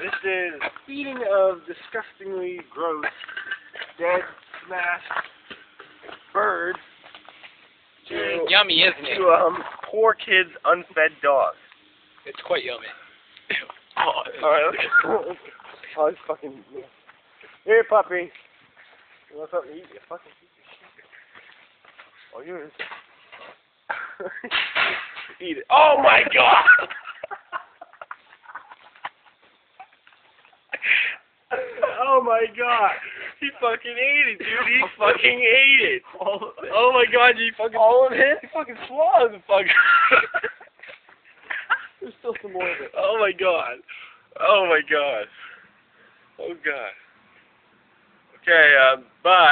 This is a feeding of disgustingly gross, dead, smashed bird to Yummy, isn't it? poor kids' unfed dogs. It's quite yummy. Alright, let's oh, this fucking... Here, puppy. You want something to eat? You fucking piece of shit. Oh, yours. Eat it. Oh my god! Oh my god! He fucking ate it, dude. He fucking ate it. Oh my god, you fucking... All of it? He fucking swallowed the fucker. There's still some more of it. Oh my god. Oh my god. Oh god. Okay, bye.